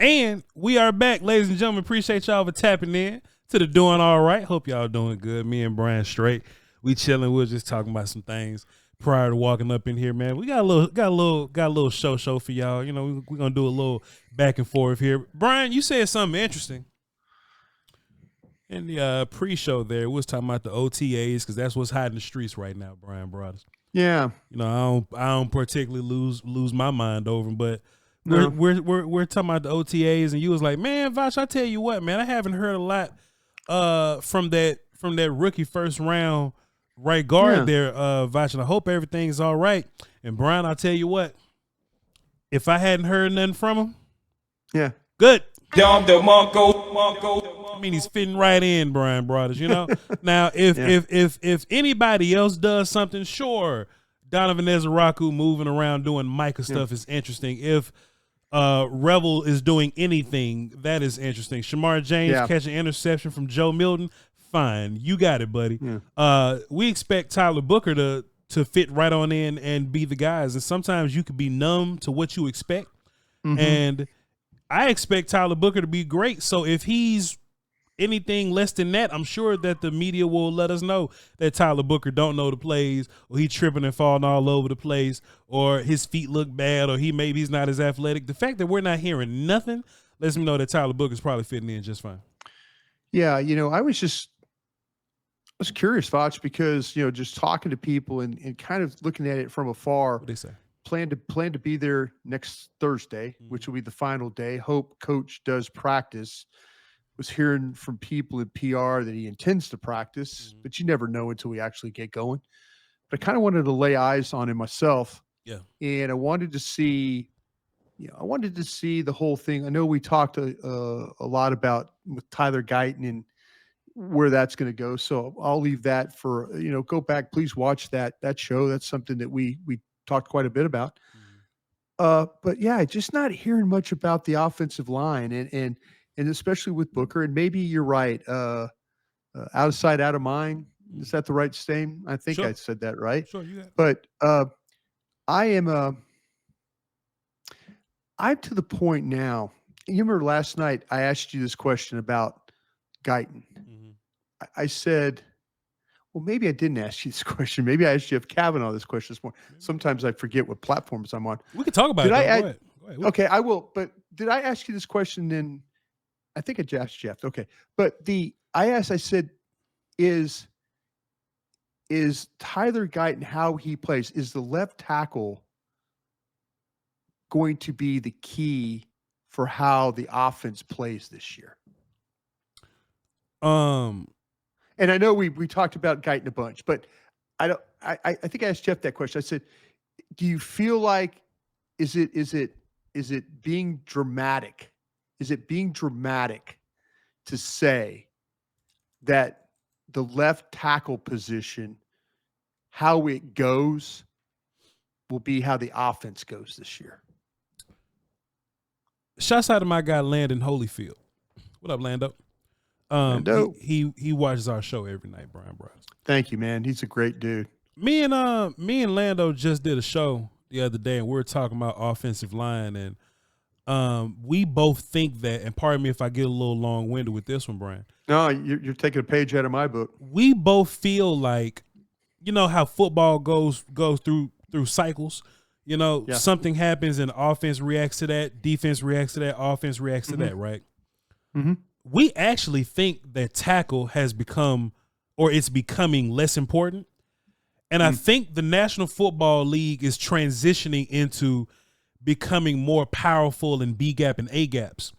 And we are back, ladies and gentlemen. Appreciate y'all for tapping in to the Doing All Right. Hope y'all doing good. Me and Brian straight. We chilling. We are just talking about some things prior to walking up in here, man. We got a little show for y'all. You know, we're gonna do a little back and forth here. Brian, you said something interesting in the pre-show. There, we was talking about the OTAs because that's what's hot in the streets right now. Brian Broaddus. Yeah. You know, I don't particularly lose my mind over them, but. No. We're talking about the OTAs, and you was like, man, Voch, I tell you what, man, I haven't heard a lot from that rookie first round right guard there, Voch, and I hope everything's all right. And Brian, I'll tell you what, if I hadn't heard nothing from him, good. I mean, he's fitting right in, Brian Broaddus, you know. Now, if anybody else does something, sure, Donovan Ezeraku moving around doing Micah stuff is interesting. If Revel is doing anything, that is interesting. Shamar James catching interception from Joe Milton, fine, you got it, buddy. We expect Tyler Booker to fit right on in and be the guys, and sometimes you could be numb to what you expect, and I expect Tyler Booker to be great. So if he's anything less than that, I'm sure that the media will let us know that Tyler Booker don't know the plays, or he tripping and falling all over the place, or his feet look bad, or maybe he's not as athletic. The fact that we're not hearing nothing lets me know that Tyler Booker's probably fitting in just fine. Yeah, you know, I was curious, Voch, because, you know, just talking to people and kind of looking at it from afar. What they say? Plan to be there next Thursday, which will be the final day. Hope coach does practice. Was hearing from people in PR that he intends to practice, but you never know until we actually get going. But I kind of wanted to lay eyes on him myself. Yeah. And I wanted to see, the whole thing. I know we talked a lot about with Tyler Guyton and where that's going to go. So I'll leave that for, go back, please watch that show. That's something that we talked quite a bit about. But yeah, just not hearing much about the offensive line and especially with Booker, and maybe you're right. Out of sight, out of mind. Is that the right name? I think I said that right. Sure, you got it. But I'm to the point now. You remember last night I asked you this question about Guyton. I said, well, maybe I didn't ask you this question. Maybe I asked Jeff Kavanaugh this question this morning. Sometimes I forget what platforms I'm on. We can talk about it. Go ahead. Okay, I will. But did I ask you this question then? I think I asked Jeff. Okay. But I said, is Tyler Guyton, how he plays, is the left tackle going to be the key for how the offense plays this year? And I know we talked about Guyton a bunch, but I think I asked Jeff that question. I said, do you feel like, is it being dramatic? Is it being dramatic to say that the left tackle position, how it goes, will be how the offense goes this year? Shouts out to my guy Landon Holyfield. What up, Lando? Lando. He watches our show every night, Brian Broaddus. Thank you, man. He's a great dude. Me and Lando just did a show the other day, and we were talking about offensive line, and we both think that, and pardon me if I get a little long-winded with this one, Brian. No, you're taking a page out of my book. We both feel like, you know how football goes through cycles. Something happens and offense reacts to that, defense reacts to that, offense reacts to that, right? Mm-hmm. We actually think that tackle has become, or it's becoming, less important. And I think the National Football League is transitioning into becoming more powerful in B gap and A gaps.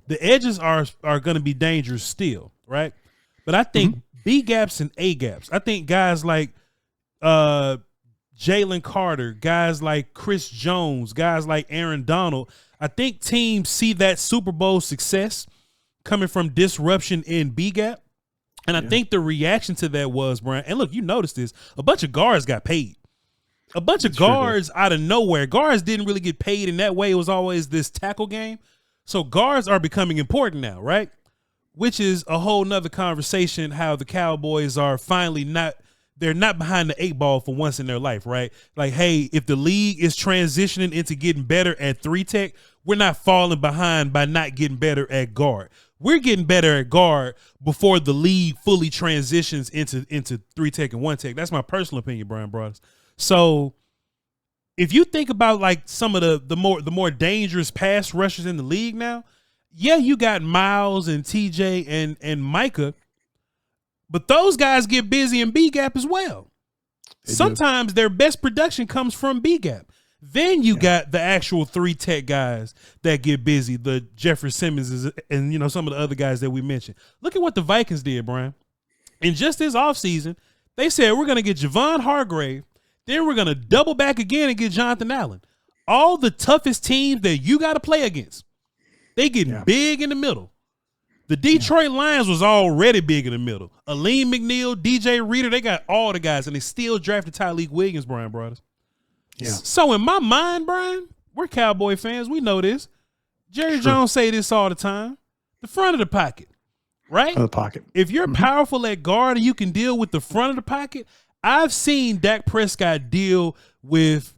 The edges are going to be dangerous still, right? But I think B gaps and A gaps, I think guys like Jalen Carter, guys like Chris Jones, guys like Aaron Donald, I think teams see that Super Bowl success coming from disruption in B gap. And I think the reaction to that was, Brian, and look, you noticed this, a bunch of guards got paid. A bunch of guards out of nowhere. Guards didn't really get paid in that way. It was always this tackle game. So guards are becoming important now, right? Which is a whole nother conversation, how the Cowboys are finally not they're not behind the 8 ball for once in their life, right? Like, hey, if the league is transitioning into getting better at 3-tech, we're not falling behind by not getting better at guard. We're getting better at guard before the league fully transitions into 3-tech and 1-tech. That's my personal opinion, Brian Broaddus. So if you think about like some of the more dangerous pass rushers in the league now, yeah, you got Miles and TJ and Micah, but those guys get busy in B gap as well. Sometimes their best production comes from B gap. Then you got the actual 3-tech guys that get busy, the Jeffrey Simmonses and some of the other guys that we mentioned. Look at what the Vikings did, Brian. In just this offseason, they said we're going to get Javon Hargrave, then we're going to double back again and get Jonathan Allen. All the toughest teams that you got to play against, they getting big in the middle. The Detroit Lions was already big in the middle. Aleem McNeil, DJ Reader, they got all the guys, and they still drafted Tyleek Williams, Brian Broaddus. Yeah. So in my mind, Brian, we're Cowboy fans. We know this. Jerry Jones say this all the time. The front of the pocket, right? Front of the pocket. If you're powerful at guard and you can deal with the front of the pocket, I've seen Dak Prescott deal with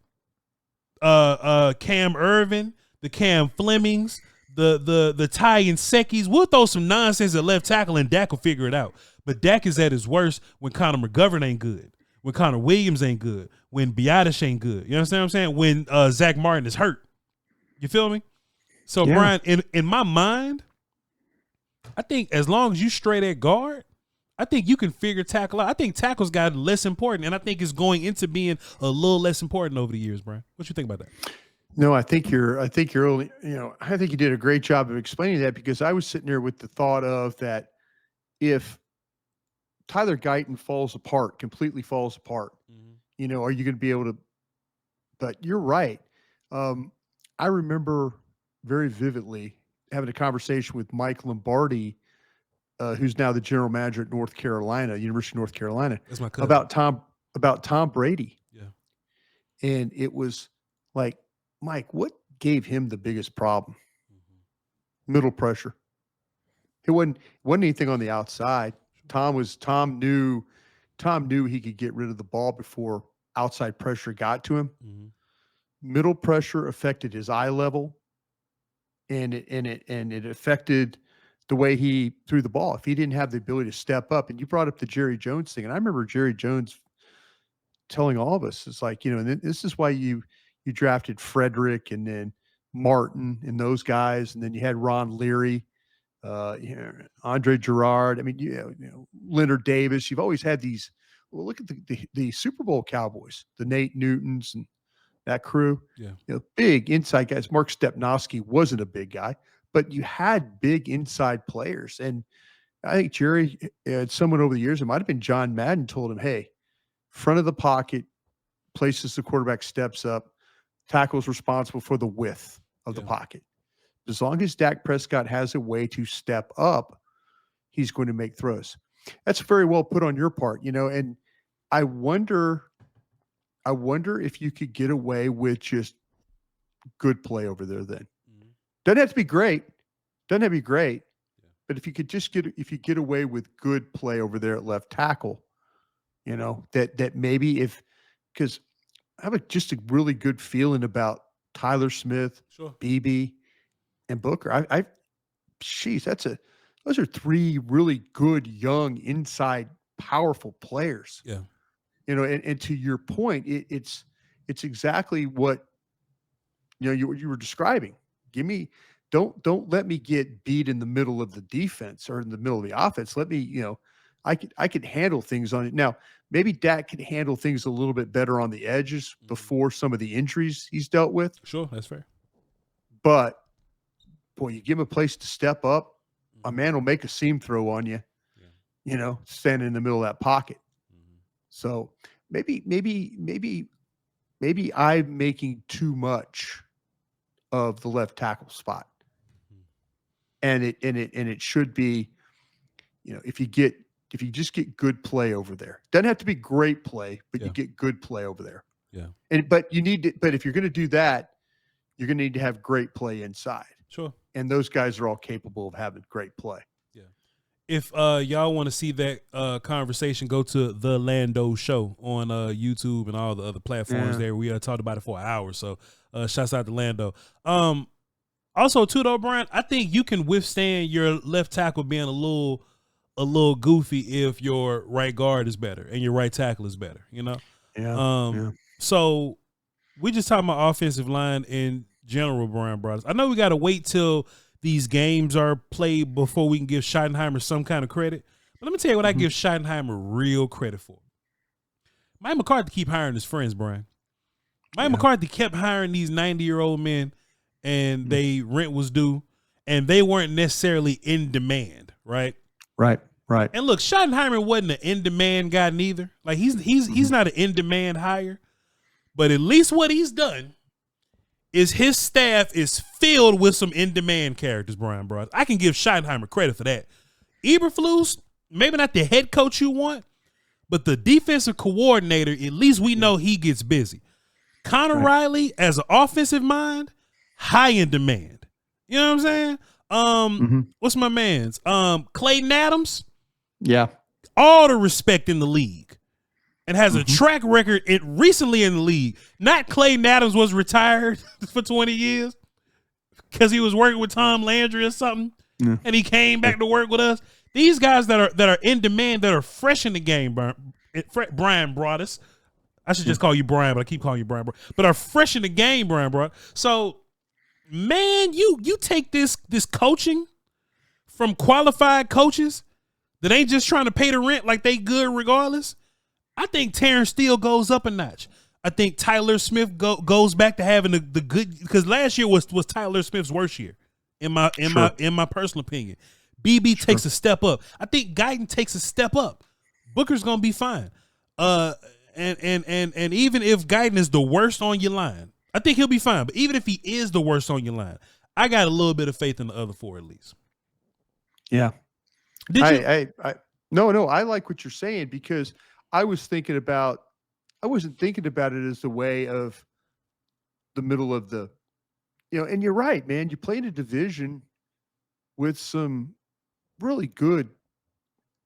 Cam Irvin, the Cam Flemings, the Ty Nsekes. We'll throw some nonsense at left tackle and Dak will figure it out. But Dak is at his worst when Connor McGovern ain't good, when Connor Williams ain't good, when Broaddus ain't good. You understand what I'm saying? When Zach Martin is hurt. You feel me? So, Brian, in my mind, I think as long as you straight at guard, I think you can figure tackle out. I think tackles got less important, and I think it's going into being a little less important over the years, Brian. What you think about that? No, I think you're only, I think you did a great job of explaining that, because I was sitting there with the thought of that if Tyler Guyton completely falls apart, are you going to be able to, but you're right. I remember very vividly having a conversation with Mike Lombardi, who's now the general manager at University of North Carolina, That's my cousin. about Tom Brady. Yeah. And it was like, Mike, what gave him the biggest problem? Middle pressure. It wasn't anything on the outside. Tom knew he could get rid of the ball before outside pressure got to him. Middle pressure affected his eye level, and it affected the way he threw the ball. If he didn't have the ability to step up, and you brought up the Jerry Jones thing, and I remember Jerry Jones telling all of us, it's like, and this is why you drafted Frederick and then Martin and those guys, and then you had Ron Leary, Andre Gerard. I mean, Leonard Davis. You've always had these. Well, look at the Super Bowl Cowboys, the Nate Newtons and that crew. Yeah, big inside guys. Mark Stepnoski wasn't a big guy, but you had big inside players. And I think Jerry had someone over the years, it might have been John Madden, told him, hey, front of the pocket, places the quarterback steps up, tackle's responsible for the width of the pocket. As long as Dak Prescott has a way to step up, he's going to make throws. That's very well put on your part, and I wonder if you could get away with just good play over there then. Doesn't have to be great. But if you could just get away with good play over there at left tackle, that maybe because I have just a really good feeling about Tyler Smith, BB, and Booker. Those are 3 really good, young, inside, powerful players. Yeah. And to your point, it's exactly what you were describing. Don't let me get beat in the middle of the defense or in the middle of the offense. Let me, I could handle things on it. Now, maybe Dak can handle things a little bit better on the edges before some of the injuries he's dealt with. Sure, that's fair. But boy, you give him a place to step up, a man will make a seam throw on you, standing in the middle of that pocket. So maybe I'm making too much of the left tackle spot. And it should be, if you just get good play over there. Doesn't have to be great play, but you get good play over there. Yeah. But if you're going to do that, you're going to need to have great play inside. Sure. And those guys are all capable of having great play. Yeah. if y'all want to see that conversation, go to the Lando Show on YouTube and all the other platforms there. We talked about it for an hour, so shouts out to Lando. Also, too, though, Brian, I think you can withstand your left tackle being a little goofy if your right guard is better and your right tackle is better, you know? Yeah. So we just talking about offensive line in general, Brian Broaddus. I know we got to wait till these games are played before we can give Schottenheimer some kind of credit. But let me tell you what I give Schottenheimer real credit for. Mike McCarthy keep hiring his friends, Brian. Mike McCarthy kept hiring these 90-year-old men, and they rent was due, and they weren't necessarily in demand, right? Right. And look, Schottenheimer wasn't an in-demand guy neither. Like he's not an in-demand hire, but at least what he's done is his staff is filled with some in-demand characters, Brian Broaddus. I can give Schottenheimer credit for that. Eberflus, maybe not the head coach you want, but the defensive coordinator, at least we know he gets busy. Connor Riley, as an offensive mind, high in demand. You know what I'm saying? What's my man's? Clayton Adams. Yeah. All the respect in the league. And has a track record recently in the league. Not Clayton Adams was retired for 20 years because he was working with Tom Landry or something, and he came back to work with us. These guys that are in demand, that are fresh in the game, Brian Broaddus. I should just call you Brian, but I keep calling you Brian. But are fresh in the game, Brian Broaddus. So, man, you take this coaching from qualified coaches that ain't just trying to pay the rent like they good regardless. I think Terrence Steele goes up a notch. I think Tyler Smith goes back to having the good, because last year was Tyler Smith's worst year, in my personal opinion. BB takes a step up. I think Guyton takes a step up. Booker's gonna be fine. And even if Guyton is the worst on your line, I think he'll be fine. But even if he is the worst on your line, I got a little bit of faith in the other four at least. Yeah. Did you? No, I like what you're saying, because I wasn't thinking about it as the way of the middle of the, and you're right, man. You play in a division with some really good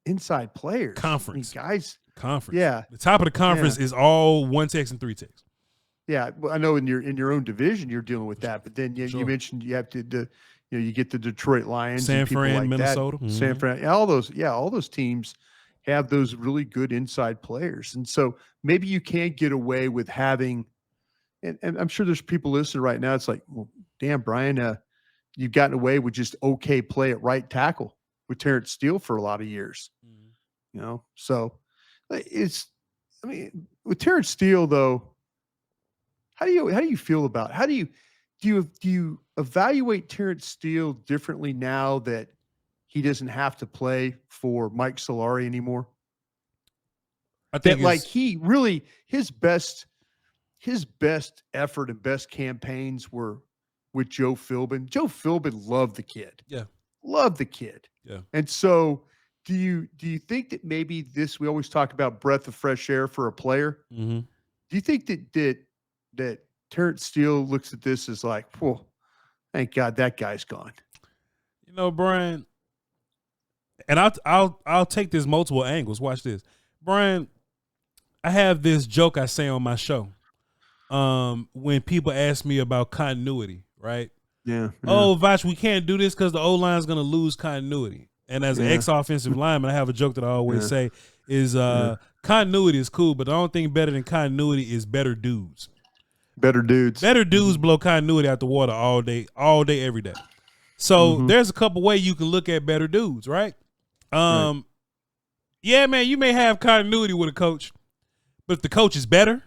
inside players. Conference. Guys. Conference. Yeah. The top of the conference is all 1 text and 3 texts. Yeah. Well, I know in your own division, you're dealing with that, but then you mentioned you have to, you get the Detroit Lions, San and people Fran, like Minnesota, San Fran, all those teams have those really good inside players. And so maybe you can't get away with having, and I'm sure there's people listening right now. It's like, well, damn, Brian, you've gotten away with just okay play at right tackle with Terrence Steele for a lot of years. So with Terrence Steele though, how do you feel about, do you evaluate Terrence Steele differently now that he doesn't have to play for Mike Solari anymore? I think he really, his best effort and best campaigns were with Joe Philbin. Joe Philbin loved the kid. Yeah. Loved the kid. Yeah. And so do you think that maybe we always talk about breath of fresh air for a player? Mm-hmm. Do you think that Terrence Steele looks at this as like, whoa, thank God that guy's gone? Brian, and I'll take this multiple angles. Watch this. Brian, I have this joke I say on my show. When people ask me about continuity, right? Yeah. Oh, Voch, we can't do this because the O-line is going to lose continuity. And as an ex-offensive lineman, I have a joke that I always say is continuity is cool, but the only thing better than continuity is better dudes. Better dudes. Better dudes blow continuity out the water all day, every day. So there's a couple ways you can look at better dudes, right? Yeah, man, you may have continuity with a coach, but if the coach is better,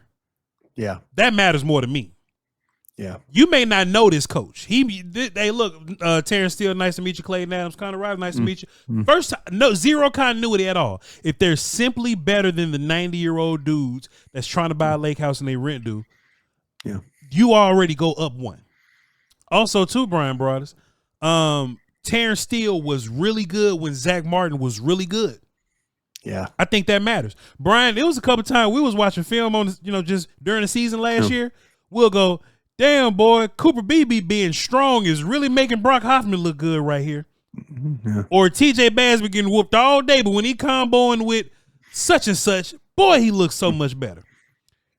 that matters more to me. Yeah. You may not know this coach. They look, Terrence Steele, nice to meet you. Clayton Adams, Connor Riley, nice to meet you. First, zero continuity at all. If they're simply better than the 90-year-old dudes that's trying to buy a lake house and they rent do, you already go up one. Also, too, Brian Broaddus, Terrence Steele was really good when Zach Martin was really good. Yeah. I think that matters. Brian, it was a couple of times we was watching film on, just during the season last year. We'll go, damn, boy, Cooper Beebe being strong is really making Brock Hoffman look good right here. Or TJ Bass been getting whooped all day, but when he comboing with such and such, boy, he looks so much better.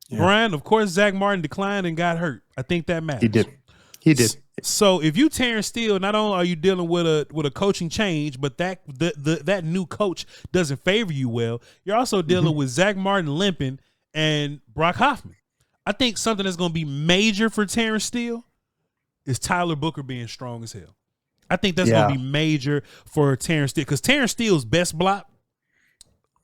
Yeah. Brian, of course, Zach Martin declined and got hurt. I think that matters. He did. So if you Terrence Steele, not only are you dealing with a coaching change, but that new coach doesn't favor you well, you're also dealing with Zach Martin limping and Brock Hoffman. I think something that's going to be major for Terrence Steele is Tyler Booker being strong as hell. I think that's going to be major for Terrence Steele, because Terrence Steele's best block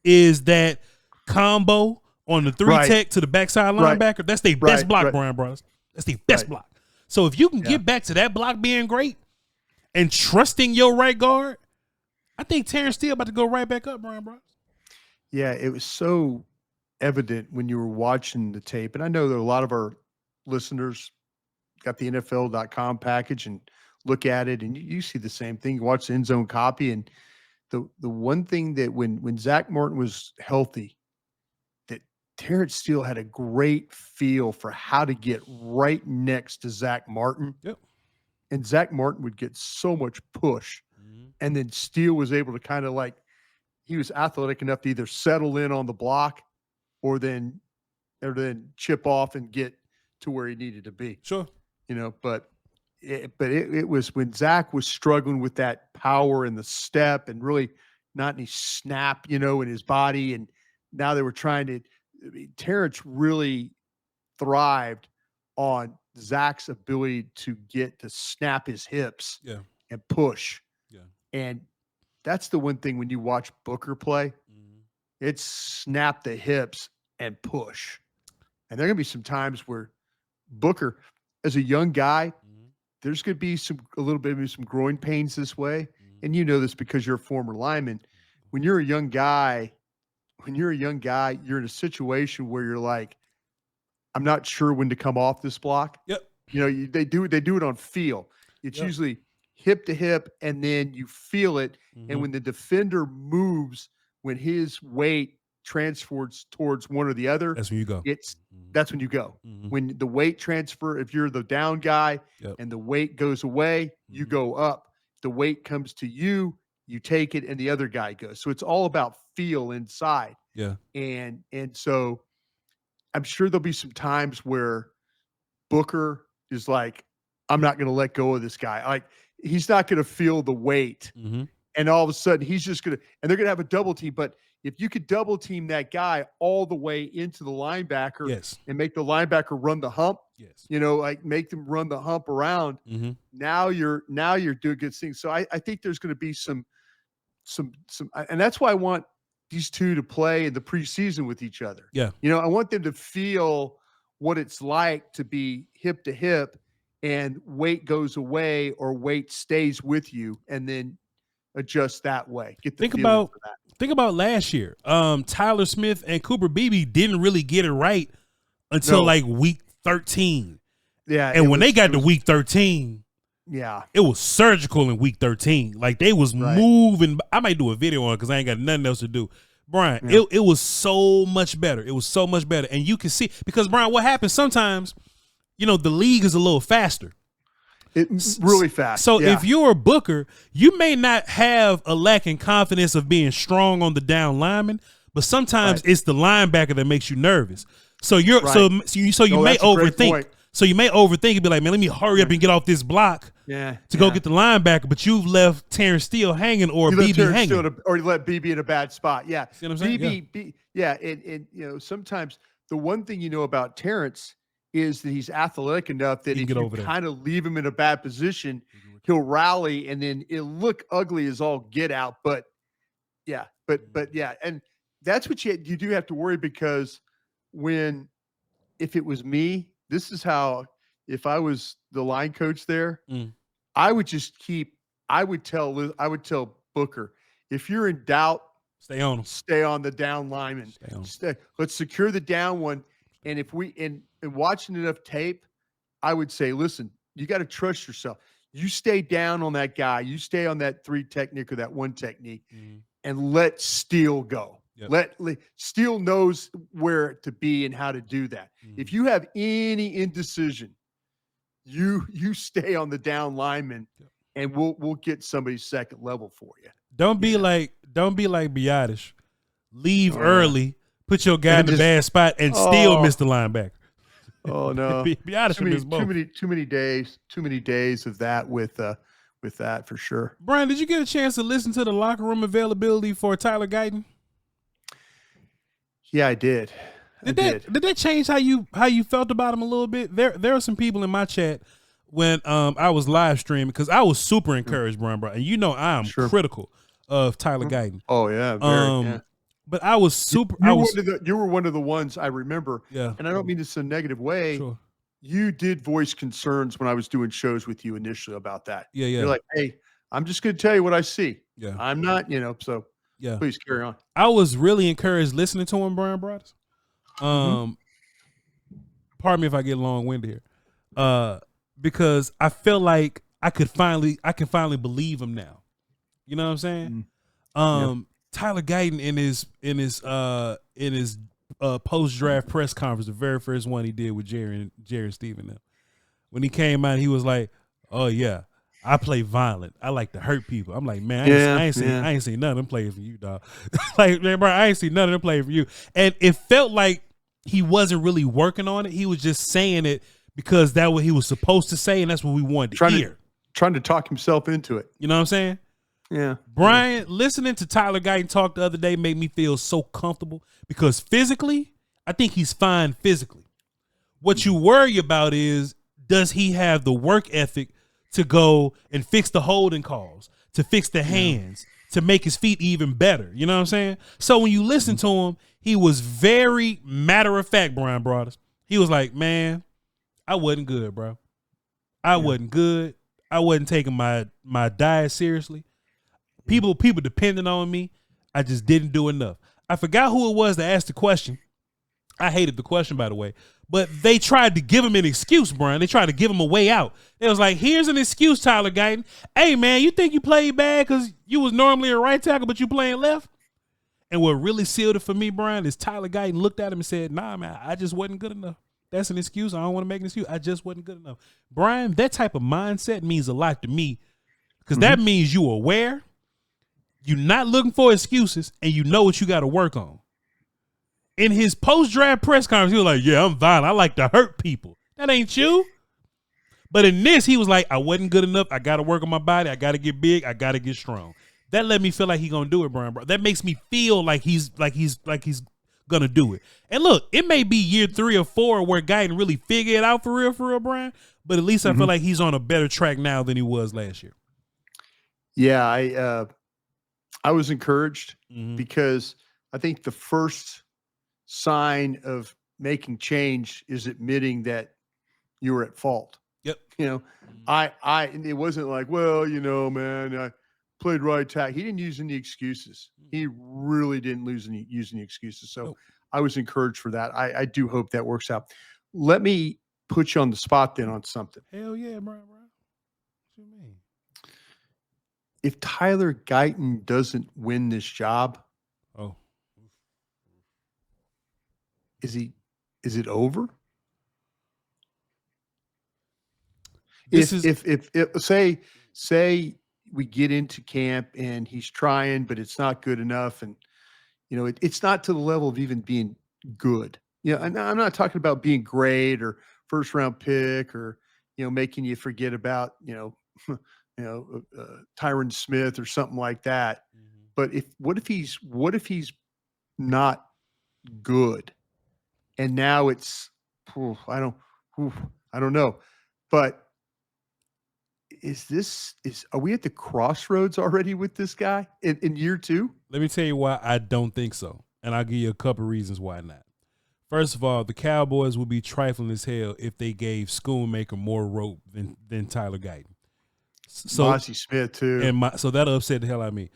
is that combo on the 3-tech to the backside linebacker. That's their best block, Brian Broaddus. That's the best block. So if you can get back to that block being great and trusting your right guard, I think Terrence Steele about to go right back up, Brian Broaddus. Yeah, it was so evident when you were watching the tape. And I know that a lot of our listeners got the NFL.com package and look at it, and you see the same thing. You watch the end zone copy, and the one thing that when Zach Martin was healthy, that Terrence Steele had a great feel for how to get right next to Zach Martin. Yep. And Zach Martin would get so much push. And then Steele was able to kind of like, he was athletic enough to either settle in on the block or then chip off and get to where he needed to be. Sure. But it was when Zach was struggling with that power and the step and really not any snap, in his body. And now they were trying to, Terrence really thrived on Zach's ability to snap his hips and push. Yeah. And that's the one thing when you watch Booker play, it's snap the hips and push. And there are going to be some times where Booker, as a young guy, there's going to be a little bit of some groin pains this way. And you know this because you're a former lineman. When you're a young guy, you're in a situation where you're like, I'm not sure when to come off this block. Yep. They do it on feel. It's usually hip to hip, and then you feel it. And when the defender moves, when his weight transfers towards one or the other, that's when you go. That's when you go. When the weight transfer, if you're the down guy and the weight goes away, you go up. The weight comes to you, you take it, and the other guy goes. So it's all about feel inside. Yeah. And so I'm sure there'll be some times where Booker is like, I'm not going to let go of this guy. Like, he's not going to feel the weight. And all of a sudden he's just going to, and they're going to have a double team. But if you could double team that guy all the way into the linebacker and make the linebacker run the hump, like make them run the hump around, now you're doing good things. So I think there's going to be some, and that's why I want these two to play in the preseason with each other. Yeah. I want them to feel what it's like to be hip to hip and weight goes away or weight stays with you, and then adjust that way. Think about last year. Tyler Smith and Cooper Beebe didn't really get it right until like week 13. Yeah. And when they got to week 13, it was surgical in week 13. Like they was moving. I might do a video on it because I ain't got nothing else to do. Brian, it was so much better. It was so much better. And you can see, because Brian, what happens sometimes, the league is a little faster. It's really fast. So if you're a Booker, you may not have a lack in confidence of being strong on the down lineman, but sometimes it's the linebacker that makes you nervous. So you may overthink. So you may overthink and be like, man, let me hurry up and get off this block to go get the linebacker, but you've left Terrence Steele hanging or BB hanging. Or you let BB in a bad spot. Yeah. See what I'm saying? And sometimes the one thing about Terrence is that he's athletic enough that if you kind of leave him in a bad position, he'll rally and then it'll look ugly as all get out. But and that's what you do have to worry, because if it was me, this is how, if I was the line coach there, I would tell Booker, if you're in doubt, stay on him. Stay on the down lineman. Let's secure the down one. And if and watching enough tape, I would say, listen, you got to trust yourself. You stay down on that guy. You stay on that 3 technique or that 1 technique, and let Steele go. Let Steele knows where to be and how to do that. If you have any indecision, you stay on the down lineman and we'll get somebody's second level for you. Don't be like Broaddus. Leave early, put your guy in the bad spot, and still miss the linebacker. Oh no! Too many days of that with that for sure. Brian, did you get a chance to listen to the locker room availability for Tyler Guyton? Yeah, I did. Did that change how you felt about him a little bit? There are some people in my chat when I was live streaming, because I was super encouraged, Brian, and you know I am critical of Tyler Guyton. Oh yeah, very, But I was super. You were one of the ones I remember. Yeah, and I don't mean this in a negative way. Sure. You did voice concerns when I was doing shows with you initially about that. Yeah. You're like, hey, I'm just going to tell you what I see. Yeah, I'm not, so yeah. Please carry on. I was really encouraged listening to him, Brian Broaddus. Pardon me if I get long-winded here, because I feel like I can finally believe him now. You know what I'm saying? Tyler Guyton in his post-draft press conference, the very first one he did with Jerry and Steven, when he came out, he was like, "Oh yeah, I play violent. I like to hurt people." I'm like, man, I ain't seen none of them playing for you, dog. Like, man, bro, I ain't seen none of them playing for you. And it felt like he wasn't really working on it. He was just saying it because that's what he was supposed to say, and that's what we wanted to hear. Trying to talk himself into it. You know what I'm saying? Yeah. Brian, listening to Tyler Guyton talk the other day made me feel so comfortable, because physically, I think he's fine physically. What you worry about is, does he have the work ethic to go and fix the holding calls, to fix the hands, to make his feet even better? You know what I'm saying? So when you listen to him, he was very matter of fact, Brian Broaddus. He was like, man, I wasn't good, bro. I wasn't good. I wasn't taking my diet seriously. People depending on me. I just didn't do enough. I forgot who it was that asked the question. I hated the question, by the way. But they tried to give him an excuse, Brian. They tried to give him a way out. It was like, here's an excuse, Tyler Guyton. Hey, man, you think you played bad because you was normally a right tackle, but you playing left? And what really sealed it for me, Brian, is Tyler Guyton looked at him and said, nah, man, I just wasn't good enough. That's an excuse. I don't want to make an excuse. I just wasn't good enough. Brian, that type of mindset means a lot to me, because that means you're aware, you're not looking for excuses, and you know what you got to work on. In his post-draft press conference, he was like, yeah, I'm violent. I like to hurt people. That ain't you. But in this, he was like, I wasn't good enough. I got to work on my body. I got to get big. I got to get strong. That let me feel like he's going to do it, Brian. That makes me feel like he's going to do it. And look, it may be year 3 or 4 where Guyton really figure it out for real, Brian. But at least I feel like he's on a better track now than he was last year. Yeah, I was encouraged because I think the first sign of making change is admitting that you were at fault. Yep. It wasn't like, well, man, I played right tackle. He didn't use any excuses. He really didn't use any excuses. So I was encouraged for that. I do hope that works out. Let me put you on the spot then on something. Hell yeah, Brian. What you mean? If Tyler Guyton doesn't win this job, is it over? If say we get into camp and he's trying, but it's not good enough, and it's not to the level of even being good. And I'm not talking about being great or first round pick or making you forget about Tyron Smith or something like that. But what if he's not good, and now it's I don't know, but are we at the crossroads already with this guy in year 2? Let me tell you why I don't think so, and I'll give you a couple reasons why not. First of all, the Cowboys would be trifling as hell if they gave Schoonmaker more rope than Tyler Guyton. So Mossy Smith too, so that'll upset the hell out of me.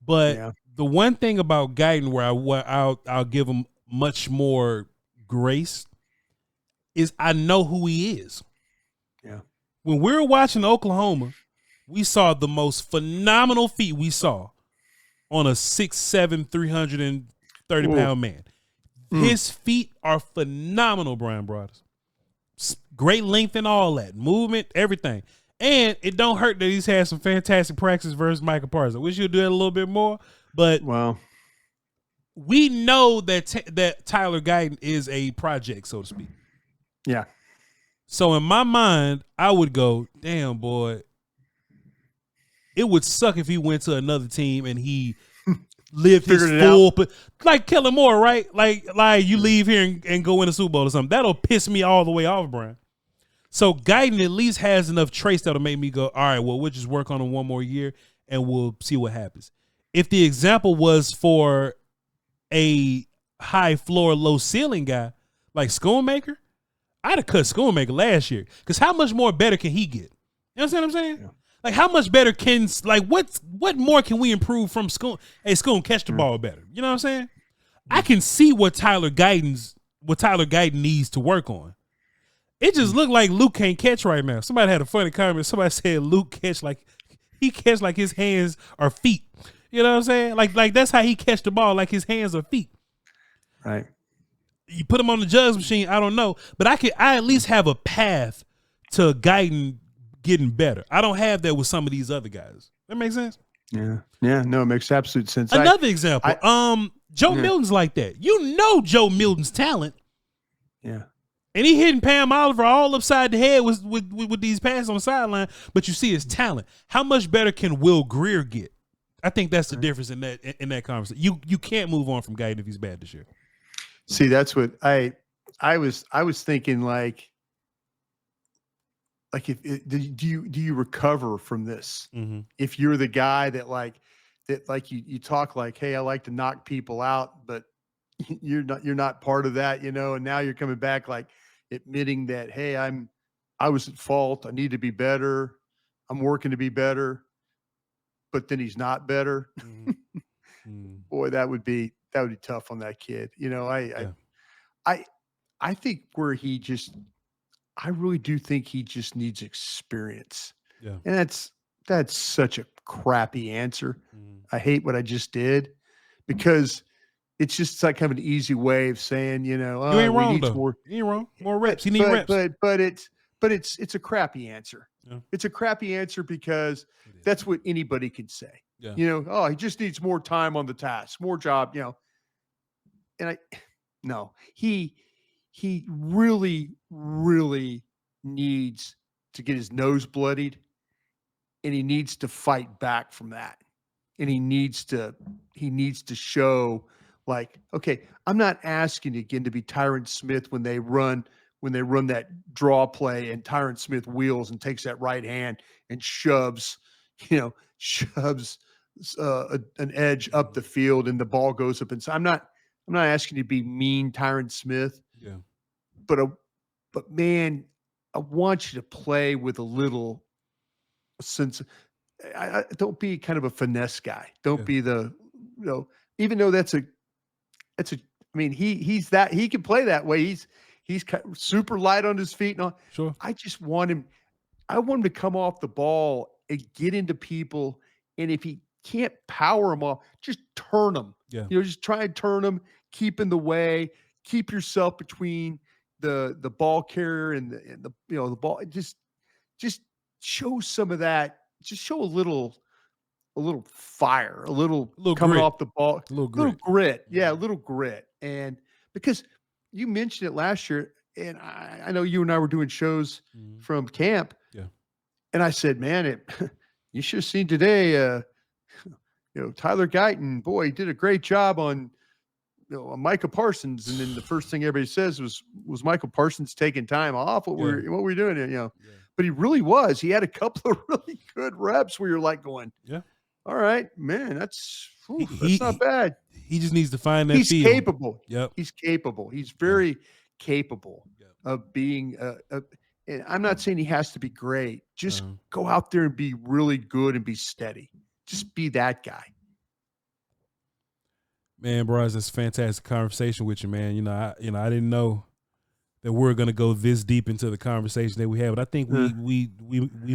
But the one thing about Guyton where I'll give him much more grace is I know who he is. Yeah. When we were watching Oklahoma, we saw the most phenomenal feat we saw on a 6'7", 330-pound man. His feet are phenomenal, Brian Broaddus. Great length and all that. Movement, everything. And it don't hurt that he's had some fantastic practice versus Michael Parsons. I wish you'd do it a little bit more, but we know that Tyler Guyton is a project, so to speak. Yeah. So in my mind, I would go, damn, boy, it would suck if he went to another team and he lived his full, like Kellen Moore, right? Like you leave here and go win a Super Bowl or something. That'll piss me all the way off, Brian. So Guyton at least has enough traits that'll make me go, all right, well, we'll just work on him one more year and we'll see what happens. If the example was for a high floor, low ceiling guy like Schoonmaker, I'd have cut Schoonmaker last year. Because how much more better can he get? You understand what I'm saying? Yeah. Like, how much better can, like, what more can we improve from Schoon? Hey, Schoon, catch the ball better. You know what I'm saying? I can see what Tyler Guyton needs to work on. It just looked like Luke can't catch right now. Somebody had a funny comment. Somebody said Luke catch like his hands are feet. You know what I'm saying? Like that's how he catch the ball, like his hands are feet. Right. You put him on the jugs machine, I don't know. But I at least have a path to Guyton getting better. I don't have that with some of these other guys. That makes sense? Yeah. Yeah. No, it makes absolute sense. Another example. Joe Milton's like that. You know Joe Milton's talent. Yeah. And he hitting Pam Oliver all upside the head with these passes on the sideline, but you see his talent. How much better can Will Greer get? I think that's the difference in that conversation. You can't move on from Guyton if he's bad this year. See, that's what I was thinking. Like do you recover from this? Mm-hmm. If you're the guy that you talk like, hey, I like to knock people out, but you're not part of that, you know, and now you're coming back like admitting that, hey, I was at fault. I need to be better. I'm working to be better, but then he's not better. Mm-hmm. Boy, that would be tough on that kid. You know, I think I really do think he just needs experience. Yeah. And that's such a crappy answer. Mm. I hate what I just did because it's just like kind of an easy way of saying, you know, you ain't wrong though. You ain't wrong. More reps. You need reps. But it's a crappy answer. Yeah. It's a crappy answer because that's what anybody can say. Yeah. You know, oh, he just needs more time on the task, more job, you know. And he really, really needs to get his nose bloodied, and he needs to fight back from that. And he needs to show like, okay, I'm not asking again to be Tyron Smith when they run that draw play and Tyron Smith wheels and takes that right hand and shoves an edge up the field and the ball goes up inside. I'm not asking you to be mean Tyron Smith. Yeah. But man, I want you to play with a little sense. I don't be kind of a finesse guy. Don't be the, you know, even though I mean, he can play that way. He's super light on his feet and all. Sure. I want him to come off the ball and get into people. And if he can't power them off, just turn them. Yeah. You know, just try and turn them, keep in the way, keep yourself between the ball carrier and the you know, the ball. Just show some of that. Just show a little fire, a little coming grit. Off the ball, a little grit. Yeah, a little grit. And because you mentioned it last year, and I know you and I were doing shows from camp. Yeah. And I said, man, you should have seen today, you know, Tyler Guyton, boy, he did a great job on, you know, on Micah Parsons. And then the first thing everybody says was Michael Parsons taking time off? What were we doing? You know, but he really was. He had a couple of really good reps where you're like going, yeah, all right, man, that's not bad. He just needs to find that He's field. capable. Yep. He's capable. He's very capable of being and I'm not saying he has to be great. Just go out there and be really good and be steady. Just be that guy. Man, Broaddus, that's a fantastic conversation with you, man. I didn't know that we're gonna go this deep into the conversation that we have, but I think we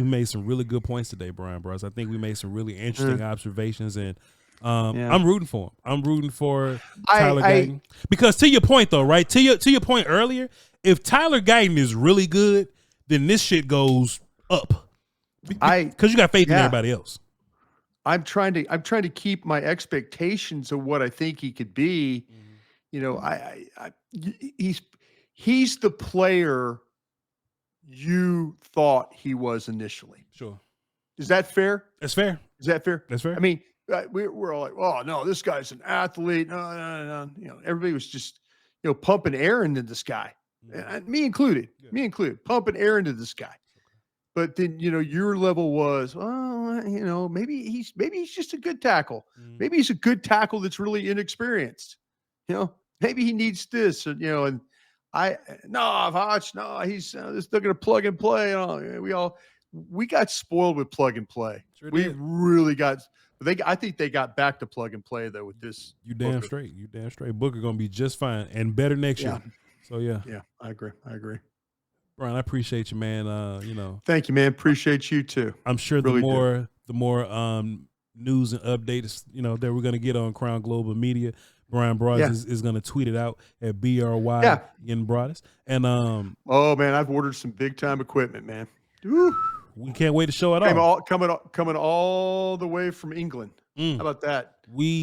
made some really good points today, Broaddus. I think we made some really interesting observations, and I'm rooting for him. I'm rooting for Tyler Guyton because, to your point though, right? To your point earlier, if Tyler Guyton is really good, then this shit goes up Because you got faith in everybody else. I'm trying to keep my expectations of what I think he could be. You know, he's the player you thought he was initially. Sure. Is that fair? That's fair. Is that fair? That's fair. I mean, we're all like, oh no, this guy's an athlete. No. You know, everybody was just, you know, pumping air into this guy, and me included, pumping air into this guy. But then, you know, your level was, oh, you know, maybe he's just a good tackle. Maybe he's a good tackle that's really inexperienced. You know, maybe he needs this, you know, and Voch, he's still going to plug and play. You know, we got spoiled with plug and play. Sure we did. Really got. I think they got back to plug and play though with this. You damn straight. Booker going to be just fine and better next year. So yeah, I agree. Brian, I appreciate you, man. You know, thank you, man. Appreciate you too. I'm sure really the more news and updates, you know, that we're going to get on Crown Global Media. Brian Broaddus is going to tweet it out at BRY in Broaddus. And oh man, I've ordered some big time equipment, man. Woo. We can't wait to show it off. Coming all the way from England. How about that? We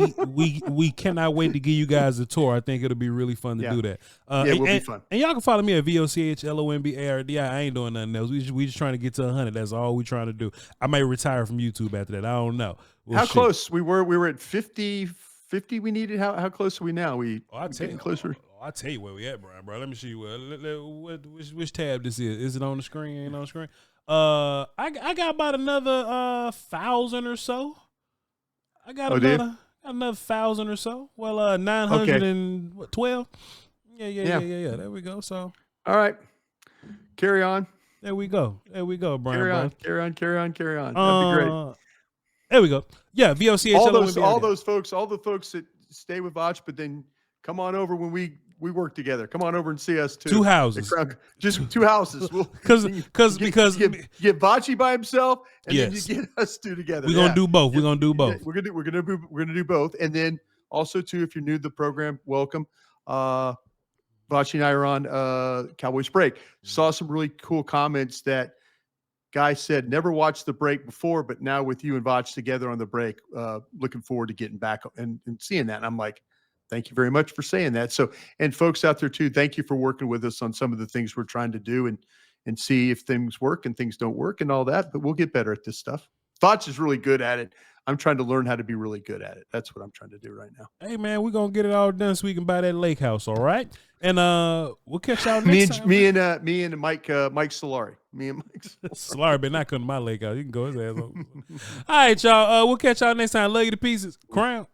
cannot wait to give you guys a tour. I think it'll be really fun to do that. It will be fun. And y'all can follow me at VOCHLOMBARDI. I ain't doing nothing else. We just trying to get to 100. That's all we trying to do. I might retire from YouTube after that. I don't know. How close we were at 50 we needed. How close are we now? I'll tell you closer. I'll tell you where we at, Brian, bro. Let me see which tab this is. Is it on the screen? Ain't on the screen. I got about another 1,000 or so. I got another 1,000 or so. Well, 912. Yeah. There we go. So all right, carry on. There we go, Brian. Carry on. That'd be great. There we go. Yeah, VOCH. All the folks that stay with Voch, but then come on over when we work together. Come on over and see us too. 2 houses. Just 2 houses. Because get Vochi by himself, and then you get us 2 together. We're gonna do both. We're gonna do both. We're gonna do both. And then also too, if you're new to the program, welcome. Vochi and I are on Cowboys Break. Saw some really cool comments that guy said never watched the break before, but now with you and Voch together on the break, looking forward to getting back and seeing that. And I'm like, thank you very much for saying that. So, and folks out there too, thank you for working with us on some of the things we're trying to do and see if things work and things don't work and all that, but we'll get better at this stuff. Voch is really good at it. I'm trying to learn how to be really good at it. That's what I'm trying to do right now. Hey man, we're gonna get it all done so we can buy that lake house. All right. And we'll catch y'all next time. Me and Mike Solari. Me and Mike Solari better not come to my lake house. You can go his ass over. All right, y'all. We'll catch y'all next time. Love you to pieces. Crown.